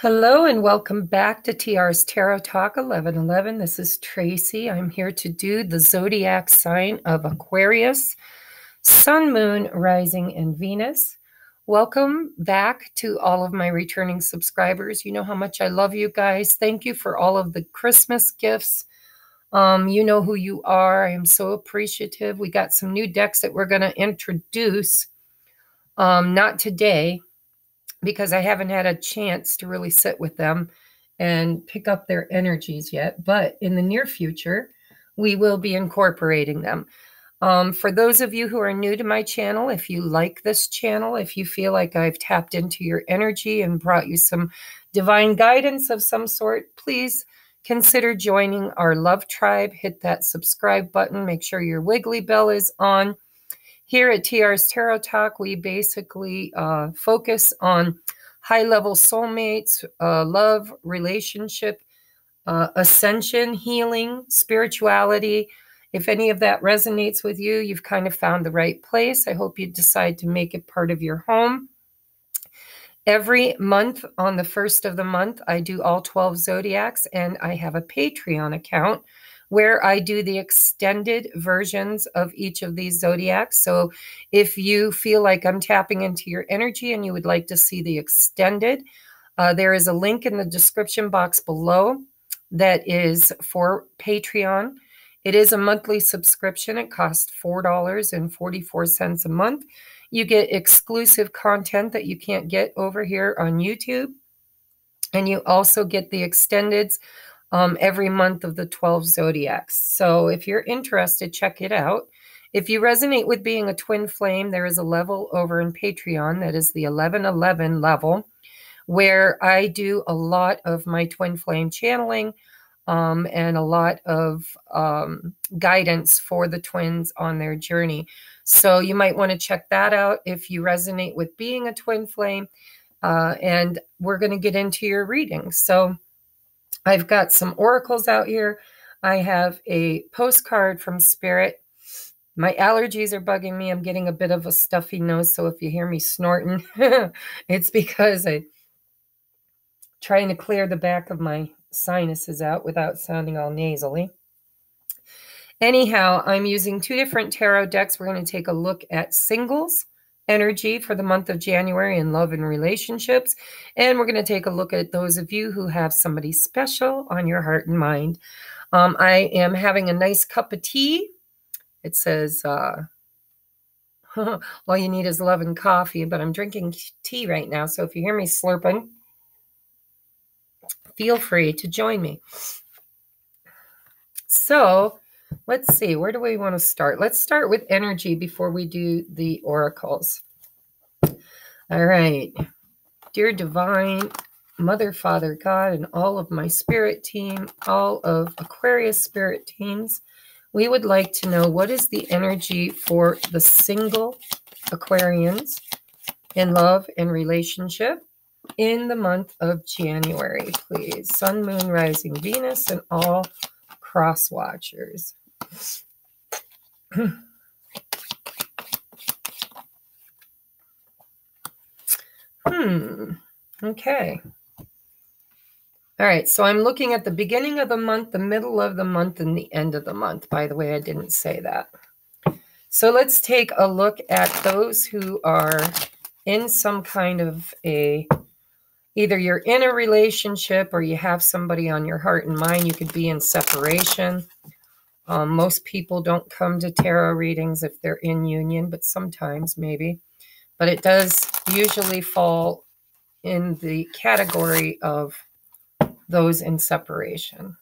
Hello and welcome back to TR's Tarot Talk 1111. This is Tracy. I'm here to do the zodiac sign of Aquarius, Sun, Moon, Rising, and Venus. Welcome back to all of my returning subscribers. You know how much I love you guys. Thank you for all of the Christmas gifts. You know who you are. I am so appreciative. We got some new decks that we're going to introduce. Not today, because I haven't had a chance to really sit with them and pick up their energies yet. But in the near future, we will be incorporating them. For those of you who are new to my channel, if you like this channel, if you feel like I've tapped into your energy and brought you some divine guidance of some sort, please consider joining our love tribe. Hit that subscribe button. Make sure your wiggly bell is on. Here at TR's Tarot Talk, we basically focus on high-level soulmates, love, relationship, ascension, healing, spirituality. If any of that resonates with you, you've kind of found the right place. I hope you decide to make it part of your home. Every month on the first of the month, I do all 12 zodiacs, and I have a Patreon account where I do the extended versions of each of these zodiacs. So if you feel like I'm tapping into your energy and you would like to see the extended, there is a link in the description box below that is for Patreon. It is a monthly subscription. It costs $4.44 a month. You get exclusive content that you can't get over here on YouTube. And you also get the extendeds every month of the 12 zodiacs. So if you're interested, check it out. If you resonate with being a twin flame, there is a level over in Patreon that is the 1111 level, where I do a lot of my twin flame channeling and a lot of guidance for the twins on their journey. So you might want to check that out if you resonate with being a twin flame. And we're going to get into your readings. So I've got some oracles out here. I have a postcard from Spirit. My allergies are bugging me. I'm getting a bit of a stuffy nose, so if you hear me snorting, it's because I'm trying to clear the back of my sinuses out without sounding all nasally. Anyhow, I'm using two different tarot decks. We're going to take a look at singles energy for the month of January in love and relationships. And we're going to take a look at those of you who have somebody special on your heart and mind. I am having a nice cup of tea. It says, all you need is love and coffee, but I'm drinking tea right now. So if you hear me slurping, feel free to join me. So let's see, where do we want to start? Let's start with energy before we do the oracles. All right. Dear Divine Mother, Father, God, and all of my spirit team, all of Aquarius spirit teams, we would like to know, what is the energy for the single Aquarians in love and relationship in the month of January, please? Sun, Moon, Rising, Venus, and all cross watchers. Okay. All right, so I'm looking at the beginning of the month, the middle of the month, and the end of the month. By the way, I didn't say that. So let's take a look at those who are in some kind of either you're in a relationship or you have somebody on your heart and mind. You could be in separation. Most people don't come to tarot readings if they're in union, but sometimes maybe. But it does usually fall in the category of those in separation.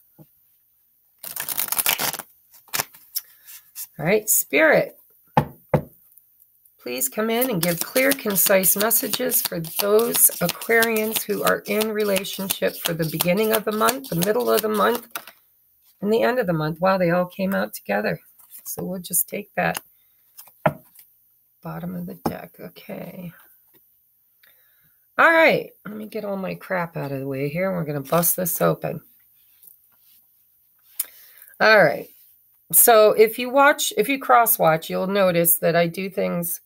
All right, Spirit, please come in and give clear, concise messages for those Aquarians who are in relationship for the beginning of the month, the middle of the month, and the end of the month. Wow, they all came out together. So we'll just take that. Bottom of the deck. Okay. All right. Let me get all my crap out of the way here. We're going to bust this open. All right. So if you cross watch, you'll notice that I do things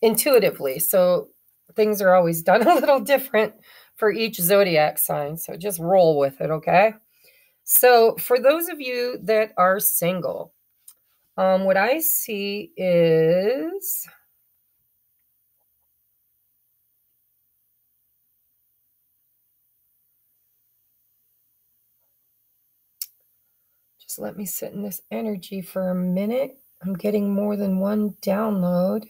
intuitively. So things are always done a little different for each zodiac sign. So just roll with it, okay? So for those of you that are single, what I see is just let me sit in this energy for a minute. I'm getting more than one download.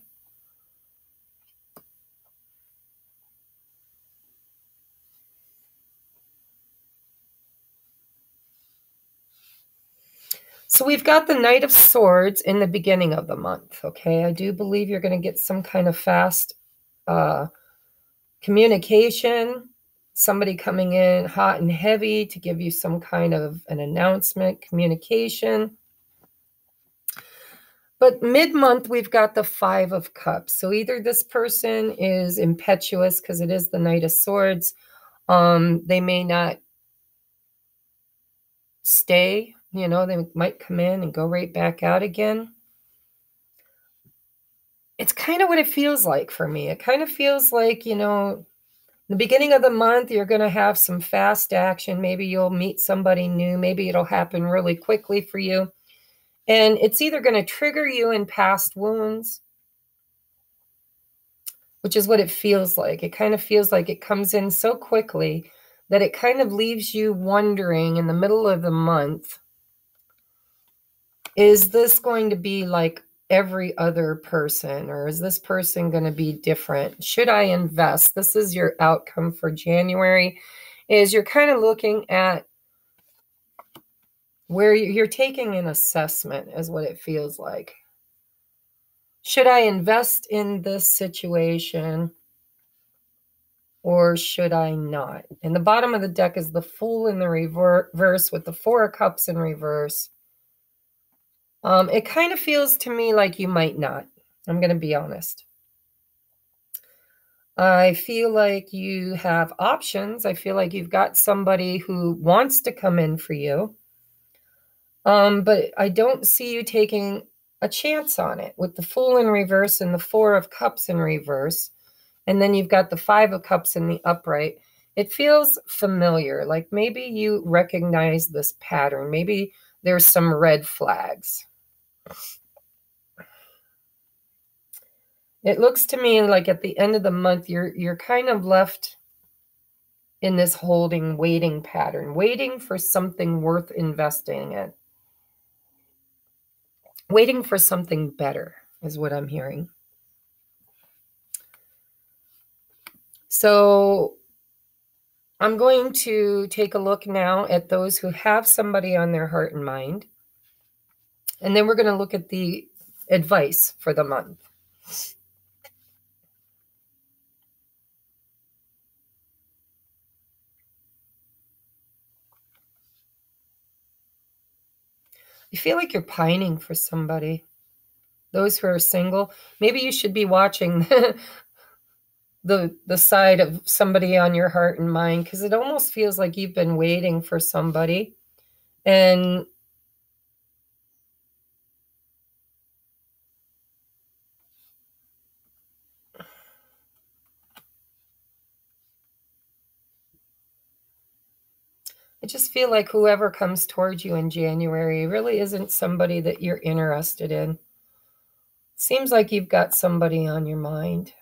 So we've got the Knight of Swords in the beginning of the month, okay? I do believe you're going to get some kind of fast communication, somebody coming in hot and heavy to give you some kind of an announcement, communication. But mid-month, we've got the Five of Cups. So either this person is impetuous because it is the Knight of Swords. They may not stay, you know, they might come in and go right back out again. It's kind of what it feels like for me. It kind of feels like, you know, the beginning of the month, you're going to have some fast action. Maybe you'll meet somebody new. Maybe it'll happen really quickly for you. And it's either going to trigger you in past wounds, which is what it feels like. It kind of feels like it comes in so quickly that it kind of leaves you wondering in the middle of the month, is this going to be like every other person, or is this person going to be different? Should I invest? This is your outcome for January, is you're kind of looking at where you're taking an assessment, is what it feels like. Should I invest in this situation or should I not? And the bottom of the deck is the Fool in the reverse with the Four of Cups in reverse. It kind of feels to me like you might not. I'm going to be honest. I feel like you have options. I feel like you've got somebody who wants to come in for you. But I don't see you taking a chance on it with the Fool in reverse and the Four of Cups in reverse. And then you've got the Five of Cups in the upright. It feels familiar. Like maybe you recognize this pattern. Maybe there's some red flags. It looks to me like at the end of the month, you're kind of left in this holding, waiting pattern, waiting for something worth investing in. Waiting for something better is what I'm hearing. So I'm going to take a look now at those who have somebody on their heart and mind. And then we're going to look at the advice for the month. I feel like you're pining for somebody. Those who are single, maybe you should be watching the side of somebody on your heart and mind, because it almost feels like you've been waiting for somebody. And I just feel like whoever comes towards you in January really isn't somebody that you're interested in. Seems like you've got somebody on your mind.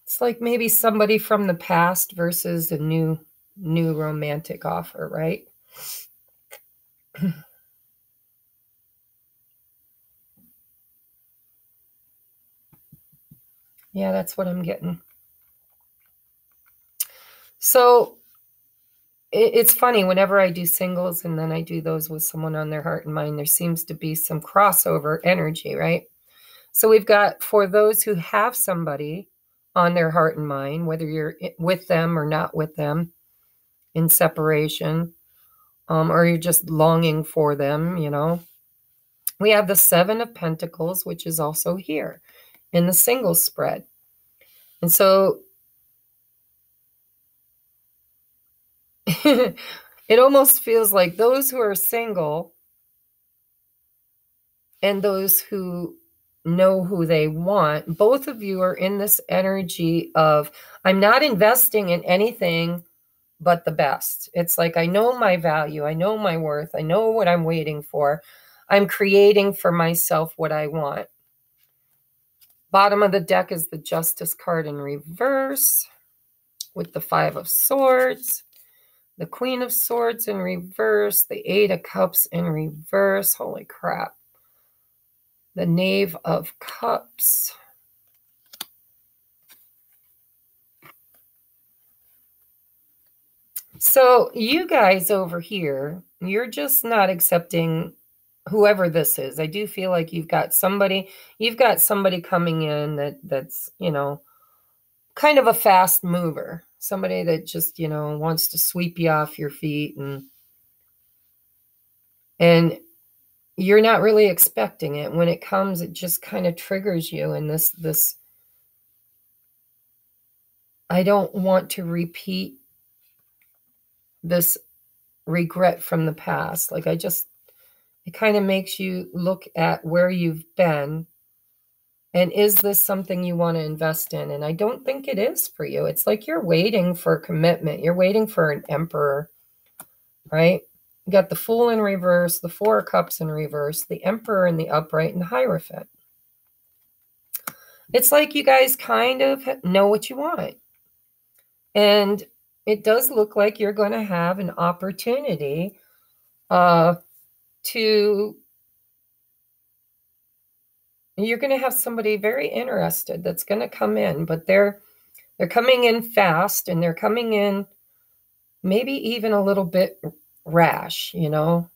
It's like maybe somebody from the past versus a new romantic offer, right? Yeah, that's what I'm getting. So it's funny, whenever I do singles and then I do those with someone on their heart and mind, there seems to be some crossover energy, right? So we've got, for those who have somebody on their heart and mind, whether you're with them or not with them, in separation, or you're just longing for them, you know, we have the Seven of Pentacles, which is also here in the single spread. And so it almost feels like those who are single and those who know who they want. Both of you are in this energy of, I'm not investing in anything but the best. It's like, I know my value. I know my worth. I know what I'm waiting for. I'm creating for myself what I want. Bottom of the deck is the Justice card in reverse with the Five of Swords, the Queen of Swords in reverse, the Eight of Cups in reverse. Holy crap. The Knave of Cups. So you guys over here, you're just not accepting whoever this is. I do feel like you've got somebody coming in that's, you know, kind of a fast mover. Somebody that just, you know, wants to sweep you off your feet, and you're not really expecting it. When it comes, it just kind of triggers you. And this, I don't want to repeat this regret from the past. Like, it kind of makes you look at where you've been. And is this something you want to invest in? And I don't think it is for you. It's like you're waiting for commitment. You're waiting for an emperor, right? You got the Fool in reverse, the Four of Cups in reverse, the Emperor in the upright, and the Hierophant. It's like you guys kind of know what you want. And it does look like you're going to have an opportunity you're going to have somebody very interested that's going to come in, but they're coming in fast, and they're coming in maybe even a little bit rash, you know.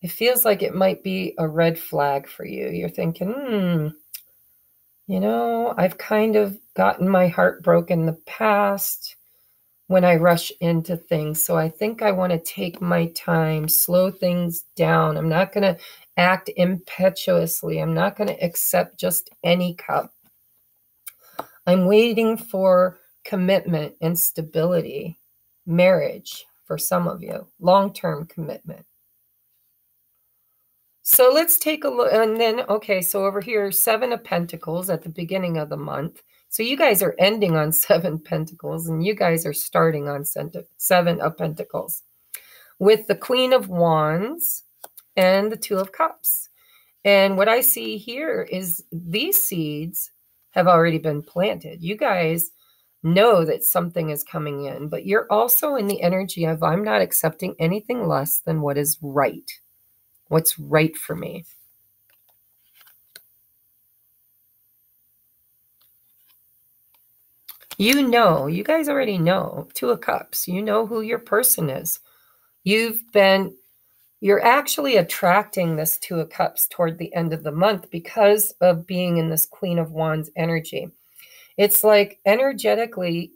It feels like it might be a red flag for you. You're thinking, you know, I've kind of gotten my heart broken in the past when I rush into things. So I think I want to take my time, slow things down. I'm not going to act impetuously. I'm not going to accept just any cup. I'm waiting for commitment and stability, marriage for some of you, long-term commitment. So let's take a look. And then, okay, so over here, Seven of Pentacles at the beginning of the month. So you guys are ending on Seven Pentacles, and you guys are starting on Seven of Pentacles with the Queen of Wands and the Two of Cups. And what I see here is these seeds have already been planted. You guys know that something is coming in, but you're also in the energy of, I'm not accepting anything less than what is right. What's right for me. You know, you guys already know, Two of Cups. You know who your person is. You're actually attracting this Two of Cups toward the end of the month because of being in this Queen of Wands energy. It's like energetically,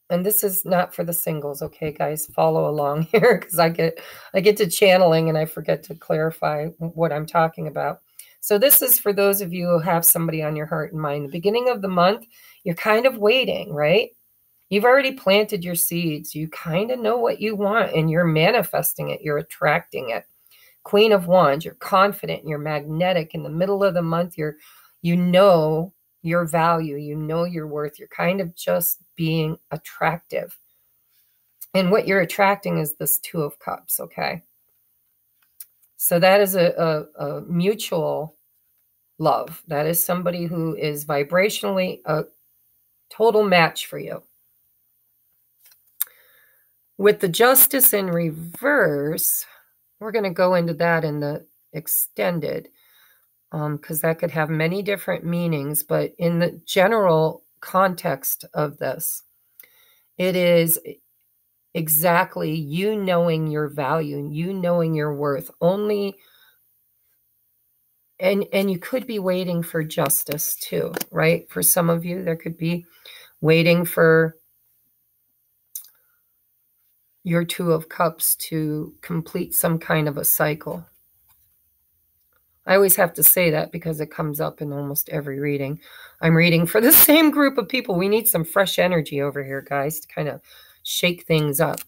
and this is not for the singles, okay, guys? Follow along here, because I get to channeling and I forget to clarify what I'm talking about. So this is for those of you who have somebody on your heart and mind. The beginning of the month, you're kind of waiting, right? You've already planted your seeds. You kind of know what you want, and you're manifesting it. You're attracting it. Queen of Wands, you're confident, you're magnetic. In the middle of the month, you know your value, you know your worth. You're kind of just being attractive. And what you're attracting is this Two of Cups, okay? So that is a mutual love. That is somebody who is vibrationally a total match for you. With the Justice in reverse, we're going to go into that in the extended, because that could have many different meanings. But in the general context of this, it is exactly you knowing your value, you knowing your worth. Only, and you could be waiting for justice too, right? For some of you, there could be waiting for your Two of Cups to complete some kind of a cycle. I always have to say that because it comes up in almost every reading. I'm reading for the same group of people. We need some fresh energy over here, guys, to kind of shake things up.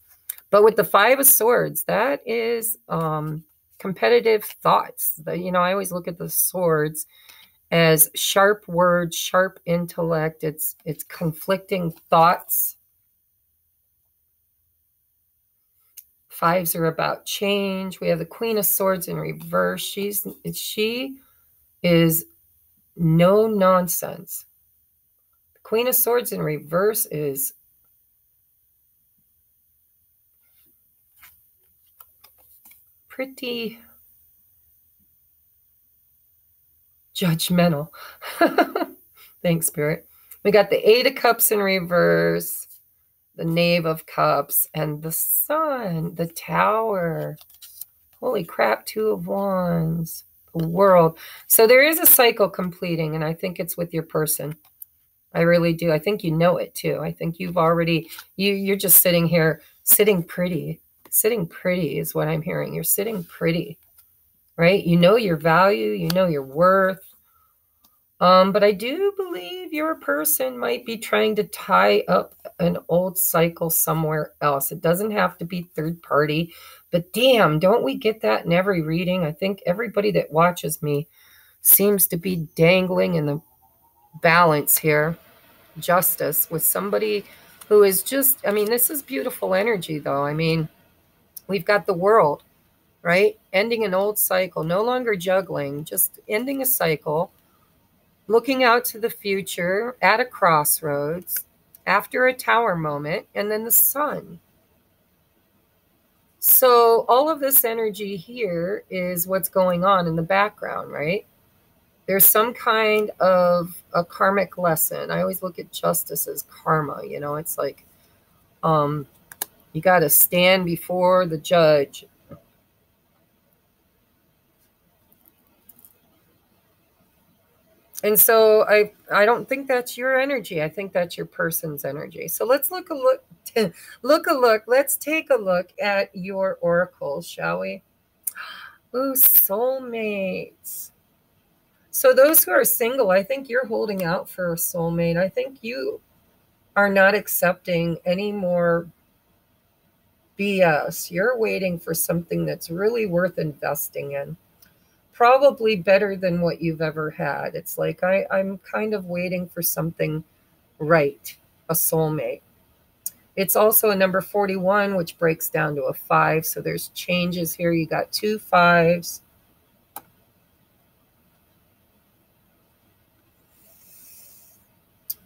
But with the Five of Swords, that is kind competitive thoughts. I always look at the swords as sharp words, sharp intellect. It's conflicting thoughts. Fives are about change. We have the Queen of Swords in reverse. She is no nonsense. The Queen of Swords in reverse is pretty judgmental. Thanks, Spirit. We got the Eight of Cups in reverse, the Knave of Cups, and the Sun, the Tower. Holy crap, Two of Wands, the World. So there is a cycle completing, and I think it's with your person. I really do. I think you know it too. I think you've already, you're just sitting here, sitting pretty. Sitting pretty is what I'm hearing. You're sitting pretty, right? You know your value, you know your worth. But I do believe your person might be trying to tie up an old cycle somewhere else. It doesn't have to be third party, but damn, don't we get that in every reading? I think everybody that watches me seems to be dangling in the balance here, justice, with somebody who is just, I mean, this is beautiful energy though. I mean, we've got the World, right? Ending an old cycle, no longer juggling, just ending a cycle. Looking out to the future at a crossroads after a Tower moment, and then the Sun. So all of this energy here is what's going on in the background, right? There's some kind of a karmic lesson. I always look at justice as karma, it's like you got to stand before the judge. And so I don't think that's your energy. I think that's your person's energy. So let's Let's take a look at your oracles, shall we? Ooh, soulmates. So those who are single, I think you're holding out for a soulmate. I think you are not accepting any more BS. You're waiting for something that's really worth investing in. Probably better than what you've ever had. It's like I'm kind of waiting for something right, a soulmate. It's also a number 41, which breaks down to a 5. So there's changes here. You got 2 5s.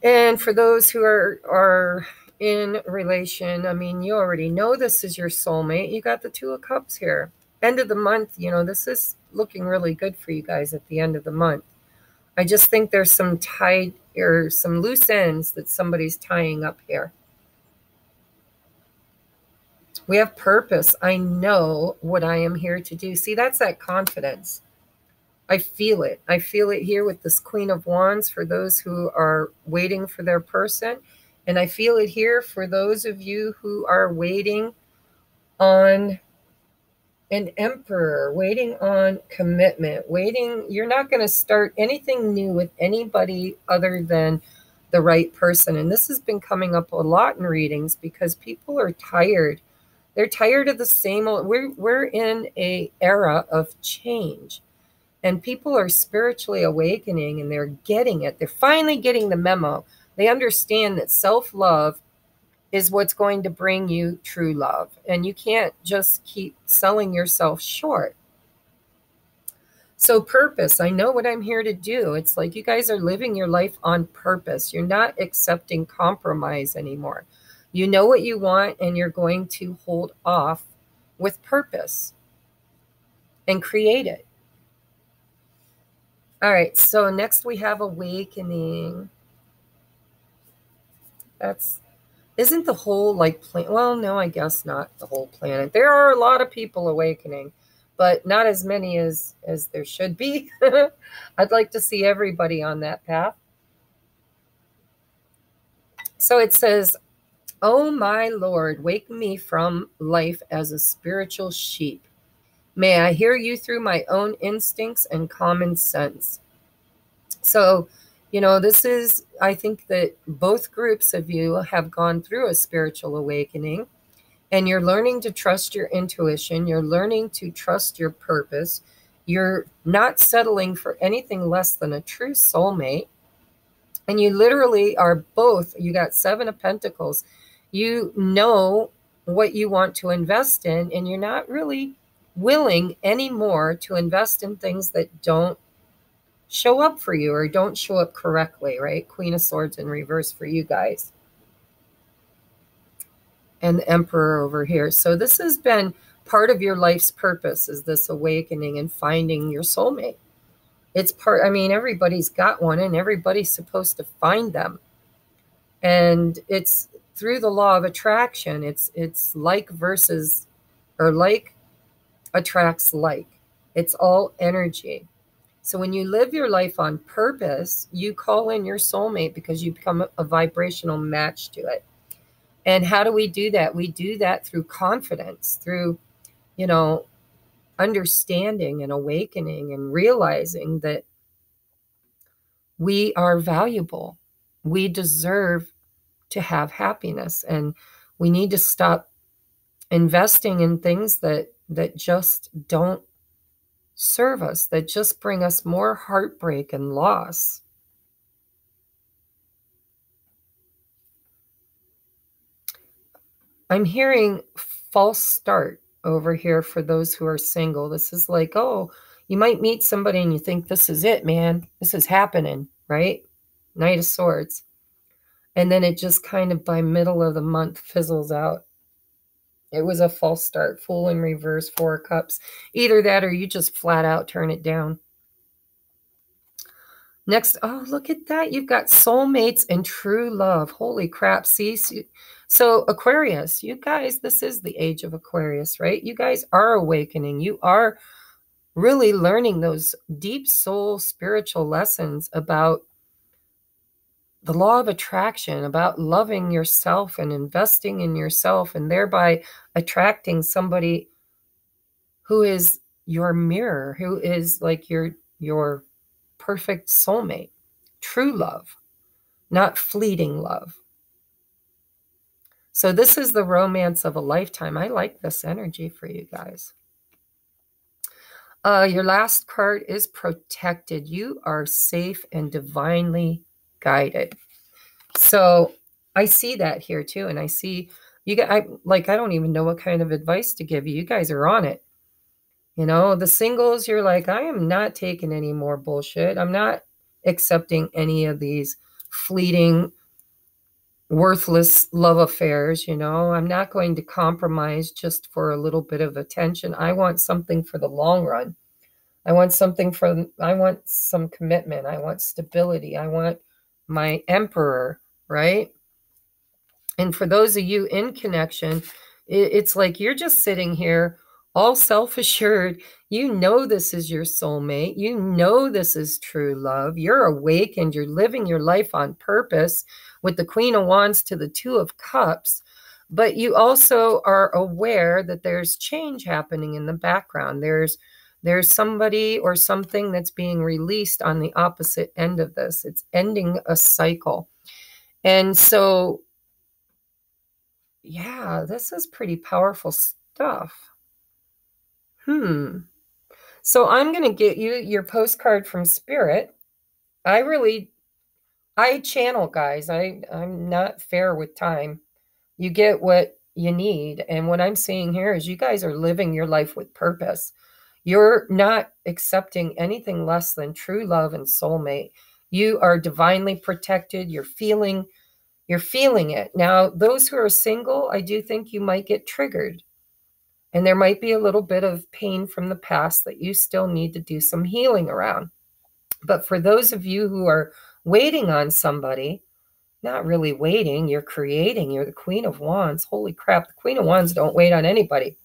And for those who are in relation, I mean, you already know this is your soulmate. You got the 2 of Cups here. End of the month, this is looking really good for you guys at the end of the month. I just think there's some tied or some loose ends that somebody's tying up here. We have purpose. I know what I am here to do. See, that's that confidence. I feel it. I feel it here with this Queen of Wands for those who are waiting for their person. And I feel it here for those of you who are waiting on an Emperor, waiting on commitment, you're not going to start anything new with anybody other than the right person. And this has been coming up a lot in readings because people are tired. They're tired of the same old, we're in a era of change. And people are spiritually awakening and they're getting it. They're finally getting the memo. They understand that self-love is what's going to bring you true love. And you can't just keep selling yourself short. So purpose, I know what I'm here to do. It's like you guys are living your life on purpose. You're not accepting compromise anymore. You know what you want and you're going to hold off with purpose and create it. All right, so next we have awakening. Isn't the whole planet? Well, no, I guess not the whole planet. There are a lot of people awakening, but not as many as there should be. I'd like to see everybody on that path. So it says, "Oh my Lord, wake me from life as a spiritual sheep. May I hear you through my own instincts and common sense." So, this is, I think that both groups of you have gone through a spiritual awakening. And you're learning to trust your intuition. You're learning to trust your purpose. You're not settling for anything less than a true soulmate. And you literally are both. You got 7 of Pentacles. You know what you want to invest in, and you're not really willing anymore to invest in things that don't show up for you or don't show up correctly, right? Queen of Swords in reverse for you guys. And the Emperor over here. So this has been part of your life's purpose, is this awakening and finding your soulmate. It's part, I mean, everybody's got one and everybody's supposed to find them. And it's through the law of attraction. It's like versus, or like attracts like. It's all energy. So when you live your life on purpose, you call in your soulmate because you become a vibrational match to it. And how do we do that? We do that through confidence, through, you know, understanding and awakening and realizing that we are valuable. We deserve to have happiness, and we need to stop investing in things that just don't serve us, that just bring us more heartbreak and loss. I'm hearing false start over here for those who are single. This is like, oh, you might meet somebody and you think this is it, man. This is happening, right? Knight of Swords. And then it just kind of by middle of the month fizzles out. It was a false start. Fool in reverse, 4 of Cups. Either that or you just flat out turn it down. Next, oh, look at that. You've got soulmates and true love. Holy crap. See? So Aquarius, you guys, this is the age of Aquarius, right? You guys are awakening. You are really learning those deep soul spiritual lessons about the law of attraction, about loving yourself and investing in yourself, and thereby attracting somebody who is your mirror, who is like your perfect soulmate. True love, not fleeting love. So this is the romance of a lifetime. I like this energy for you guys. Your last card is protected. You are safe and divinely guided. So I see that here too. And I see you guys, I don't even know what kind of advice to give you. You guys are on it. You know, the singles, you're like, I am not taking any more bullshit. I'm not accepting any of these fleeting, worthless love affairs. You know, I'm not going to compromise just for a little bit of attention. I want something for the long run. I want something I want some commitment. I want stability. I want my emperor, right? And for those of you in connection, it's like you're just sitting here all self-assured. You know this is your soulmate. You know this is true love. You're awakened. You're living your life on purpose with the Queen of Wands to the 2 of Cups. But you also are aware that there's change happening in the background. There's somebody or something that's being released on the opposite end of this. It's ending a cycle. And so, yeah, this is pretty powerful stuff. So I'm going to get you your postcard from Spirit. I channel, guys. I'm not fair with time. You get what you need. And what I'm seeing here is you guys are living your life with purpose. You're not accepting anything less than true love and soulmate. You are divinely protected. You're feeling it. Now, those who are single, I do think you might get triggered. And there might be a little bit of pain from the past that you still need to do some healing around. But for those of you who are waiting on somebody, not really waiting, you're creating. You're the Queen of Wands. Holy crap, the Queen of Wands don't wait on anybody.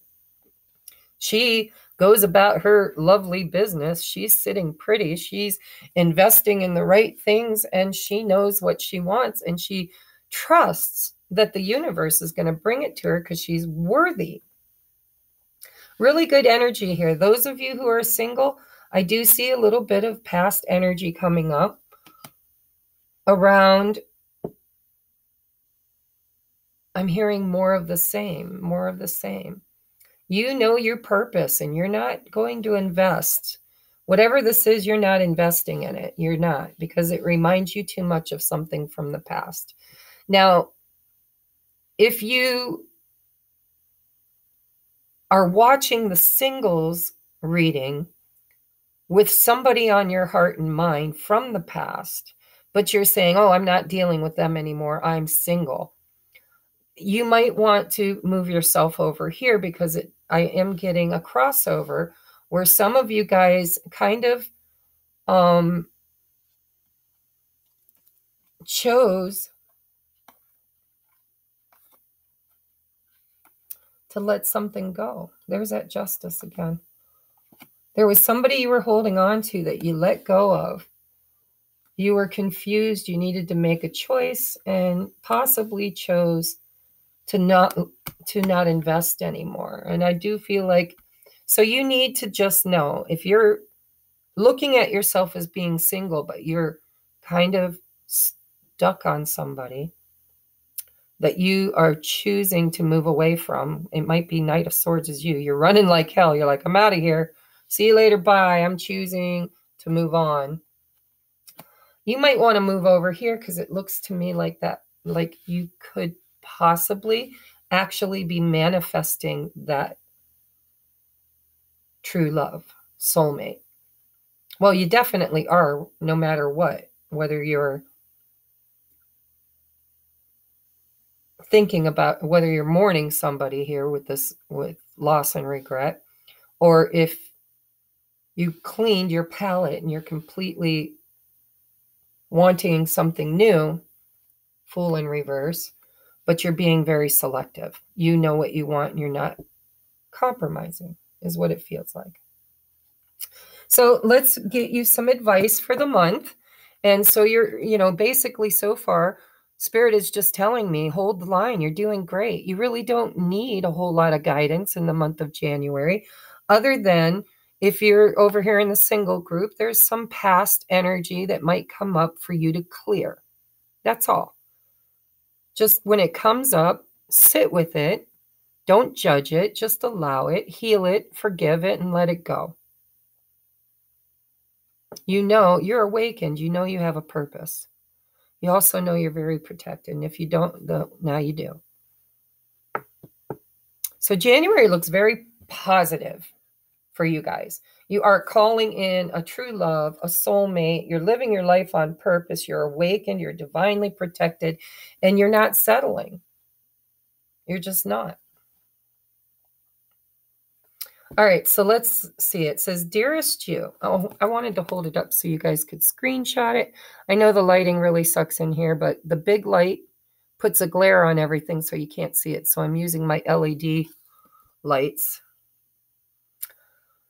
She goes about her lovely business. She's sitting pretty. She's investing in the right things, and she knows what she wants, and she trusts that the universe is going to bring it to her because she's worthy. Really good energy here. Those of you who are single, I do see a little bit of past energy coming up around I'm hearing more of the same, more of the same. You know your purpose and you're not going to invest. Whatever this is, you're not investing in it. You're not, because it reminds you too much of something from the past. Now, if you are watching the singles reading with somebody on your heart and mind from the past, but you're saying, oh, I'm not dealing with them anymore, I'm single, you might want to move yourself over here, because I am getting a crossover where some of you guys kind of chose to let something go. There's that justice again. There was somebody you were holding on to that you let go of. You were confused. You needed to make a choice and possibly chose to not invest anymore. And I do feel like, so you need to just know, if you're looking at yourself as being single, but you're kind of stuck on somebody that you are choosing to move away from. It might be Knight of Swords is you. You're running like hell. You're like, I'm out of here. See you later. Bye. I'm choosing to move on. You might want to move over here, because it looks to me like that, like you could possibly actually be manifesting that true love, soulmate. Well, you definitely are, no matter what, whether you're thinking about, whether you're mourning somebody here with this, with loss and regret, or if you cleaned your palette and you're completely wanting something new, Fool in reverse, but you're being very selective. You know what you want and you're not compromising, is what it feels like. So let's get you some advice for the month. And so you're, basically so far, Spirit is just telling me, hold the line. You're doing great. You really don't need a whole lot of guidance in the month of January, other than if you're over here in the single group, there's some past energy that might come up for you to clear. That's all. Just when it comes up, sit with it. Don't judge it. Just allow it, heal it, forgive it, and let it go. You know you're awakened. You know you have a purpose. You also know you're very protected. And if you don't, now you do. So January looks very positive for you guys. You are calling in a true love, a soulmate. You're living your life on purpose. You're awakened. You're divinely protected. And you're not settling. You're just not. All right, so let's see. It says, Dearest you. Oh, I wanted to hold it up so you guys could screenshot it. I know the lighting really sucks in here, but the big light puts a glare on everything so you can't see it. So I'm using my LED lights.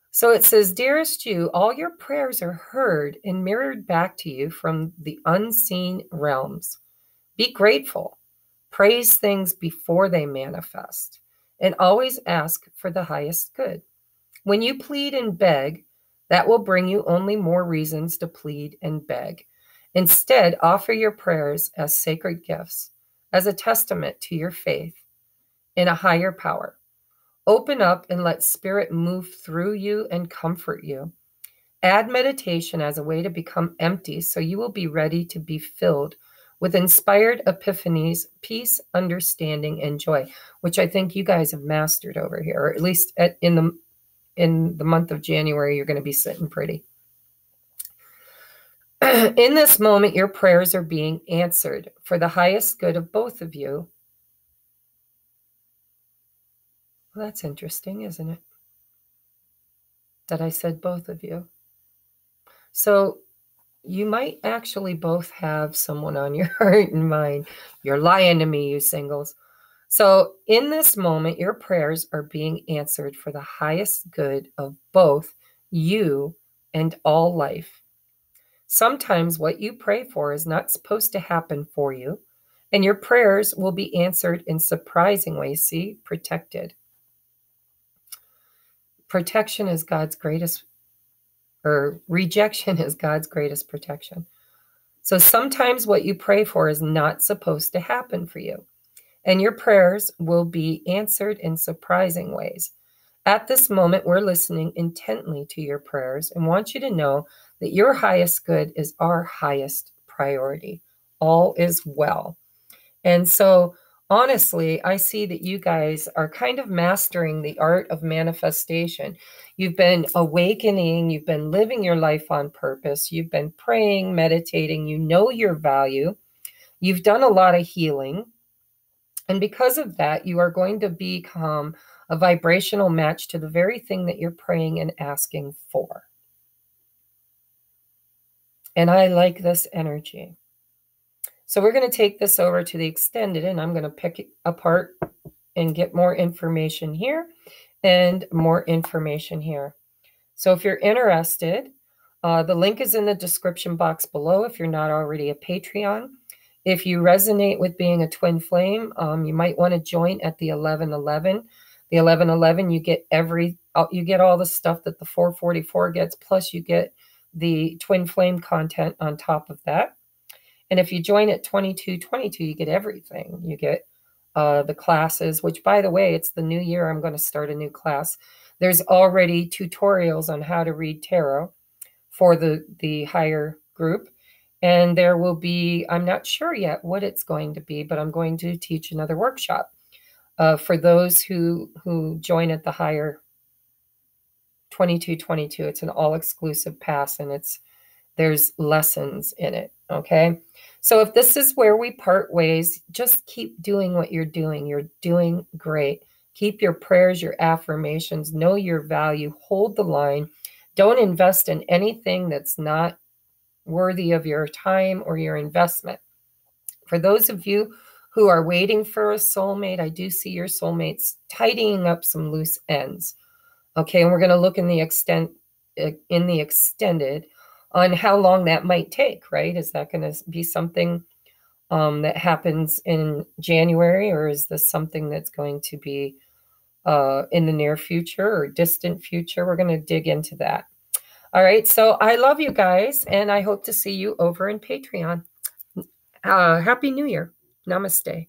So it says, Dearest you, all your prayers are heard and mirrored back to you from the unseen realms. Be grateful. Praise things before they manifest. And always ask for the highest good. When you plead and beg, that will bring you only more reasons to plead and beg. Instead, offer your prayers as sacred gifts, as a testament to your faith in a higher power. Open up and let Spirit move through you and comfort you. Add meditation as a way to become empty, so you will be ready to be filled with inspired epiphanies, peace, understanding, and joy, which I think you guys have mastered over here, or at least in the month of January, you're going to be sitting pretty. In this moment, your prayers are being answered for the highest good of both of you. Well, that's interesting, isn't it? That I said both of you. So you might actually both have someone on your heart and mind. You're lying to me, you singles. So in this moment, your prayers are being answered for the highest good of both you and all life. Sometimes what you pray for is not supposed to happen for you, and your prayers will be answered in surprising ways. See, protected. Protection is God's greatest, or rejection is God's greatest protection. So sometimes what you pray for is not supposed to happen for you, and your prayers will be answered in surprising ways. At this moment, we're listening intently to your prayers and want you to know that your highest good is our highest priority. All is well. And so, honestly, I see that you guys are kind of mastering the art of manifestation. You've been awakening, you've been living your life on purpose, you've been praying, meditating, you know your value, you've done a lot of healing. And because of that, you are going to become a vibrational match to the very thing that you're praying and asking for. And I like this energy. So we're going to take this over to the extended, and I'm going to pick it apart and get more information here and more information here. So if you're interested, the link is in the description box below if you're not already a Patreon. If you resonate with being a twin flame, you might want to join at the 1111. The 1111, you get all the stuff that the 444 gets, plus you get the twin flame content on top of that. And if you join at 2222, you get everything. You get the classes, which, by the way, it's the new year. I'm going to start a new class. There's already tutorials on how to read tarot for the higher group. And there will be, I'm not sure yet what it's going to be, but I'm going to teach another workshop for those who join at the higher 2222. It's an all-exclusive pass, and there's lessons in it, okay? So if this is where we part ways, just keep doing what you're doing. You're doing great. Keep your prayers, your affirmations, know your value, hold the line. Don't invest in anything that's not worthy of your time or your investment. For those of you who are waiting for a soulmate, I do see your soulmates tidying up some loose ends. Okay, and we're going to look in the extended on how long that might take, right? Is that going to be something that happens in January, or is this something that's going to be in the near future or distant future? We're going to dig into that. All right, so I love you guys, and I hope to see you over in Patreon. Happy New Year. Namaste.